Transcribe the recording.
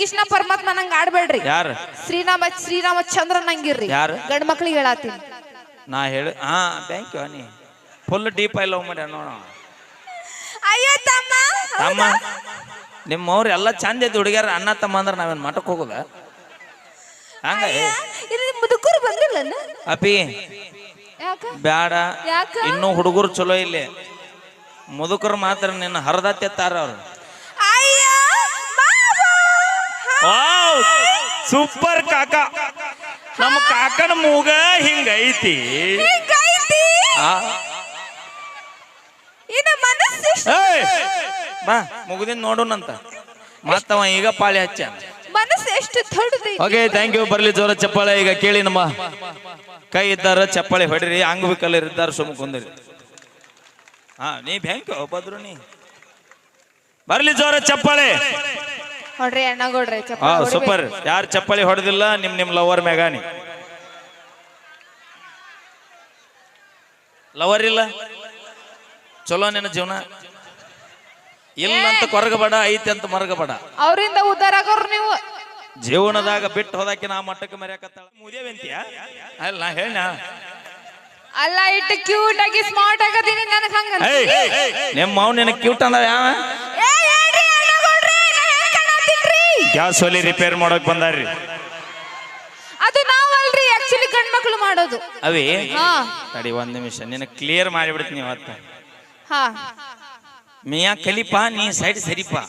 ಕೃಷ್ಣ ಪರಮಾತ್ಮ ನಂಗೆ ಆಡ್ಬೇಡ್ರಿ. ಯಾರು? ಶ್ರೀರಾಮಚಂದ್ರ ನಂಗಿರ್ರಿ. ಯಾರು? ಗಂಡ ಮಕ್ಳಿಗೆ ಹೇಳತ್ತೀನಿ. ನಾ ಹೇಳಿ ಥ್ಯಾಂಕ್ ಯು ನೀ ಫುಲ್ ಡೀಪ್ ಆಗಿ ಲವ್ ಮಾಡ್ಯ ನೋಡ. ಅಯ್ಯೋ ತಮ್ಮ ತಮ್ಮ ನಿಮ್ಮವ್ರು ಎಲ್ಲ ಚಂದ ಐತಿ ಹುಡುಗ್ಯಾರ. ಅಣ್ಣ ತಮ್ಮ ಅಂದ್ರೆ ನಾವೇನ್ ಮಠಕ್ಕೆ ಹೋಗುದ ಹಂಗ? ಮುದುಕರು ಬಂದಿಲ್ಲ ಅಪಿ ಬ್ಯಾಡ, ಯಾಕ? ಇನ್ನೂ ಹುಡುಗರು ಚಲೋ ಇಲ್ಲಿ. ಮುದುಕರು ಮಾತ್ರ ನಿನ್ನ ಹರದತ್ತೆತ್ತಾರ ಅವ್ರು. ಸೂಪರ್ ಕಾಕ. ನಮ್ಮ ಕಾಕನ ಮೂಗ ಹಿಂಗೈತಿ. ಬಾ ಮುಗುದಿನ್ ನೋಡೋಣಂತ ಮತ್ತವ ಈಗ ಪಾಳಿ ಹಚ್ಚ. ಮನಸ್ಸು ಎಷ್ಟು ದೊಡ್ಡದು. Okay thank you. ಬರ್ಲಿ ಜೋರ ಚಪ್ಪಾಳೆ. ಈಗ ಕೇಳಿ ನಮ್ಮ ಕೈ ಇದ್ದಾರ ಚಪ್ಪಾಳೆ ಹೊಡಿರಿ, ಅಂಗವಿಕಲರಿದ್ದಾರೆ ಸುಮ್ಮ ಕುಂದಿರಿ. ನೀ ಬ್ಯಾಂಕ್ ಬದ್ರು ನೀ ಬರ್ಲಿ ಜೋರ ಚಪ್ಪಾಳೆ ಹೊಡ್ರಿ ಅಣ್ಣಗೌಡ್ರೆ. ಸೂಪರ್. ಯಾರು ಚಪ್ಪಾಳೆ ಹೊಡೆದಿಲ್ಲ ನಿಮ್ ಲವರ್ ಮೆಗಾನಿ. ಲವರ್ ಇಲ್ಲ ಚಲೋ ನಿನ್ನ ಜೀವನ ಇಲ್ಲ ಅಂತ ಕೊರಗಬೇಡ, ಐತಿ ಅಂತ ಮರಗಬೇಡ. ಅವರಿಂದ ಉದ್ದಾರ ಆಗೋರು ನೀವು. ಜೀವನದಾಗ ಬಿಟ್ಟು ಹೋದಾಕಿ ನಾ ಮಟ್ಟಕ್ಕೆ ಮರ್ಯಾಕತ್ತಾಳ. ಮುದೇವಂತಿಯ ಅಲ್ಲ ನಾ ಹೇಳ ಅಲ್ಲ ಇಟ್ಟು ಕ್ಯೂಟ್ ಆಗಿ ಸ್ಮಾರ್ಟ್ ಆಗದೀನಿ ನನಗೆ ಹಂಗ. ನಿಮ್ಮ ಮಾವ್ ನಿನ್ನ ಕ್ಯೂಟ್ ಅಂದ ಯಾವ? ಗ್ಯಾಸ್ ಒಲಿ ರಿಪೇರ್ ಮಾಡೋಕ್ ಬಂದಾರ್ರಿ. ಅದು ನಾವಲ್ರಿ, ಆಕ್ಚುಲಿ ಗಂಡ್ ಮಕ್ಳು ಮಾಡೋದು. ಅವೇ ತಡಿ ಒಂದ್ ನಿಮಿಷ ನಿನ್ನ ಕ್ಲಿಯರ್ ಮಾಡಿಬಿಡ್ತೀನಿ ಇವತ್ತ. ಮಿಯಾ ಕಲಿಪಾ ನೀ ಸೈಡ್ ಸರಿಪಾ.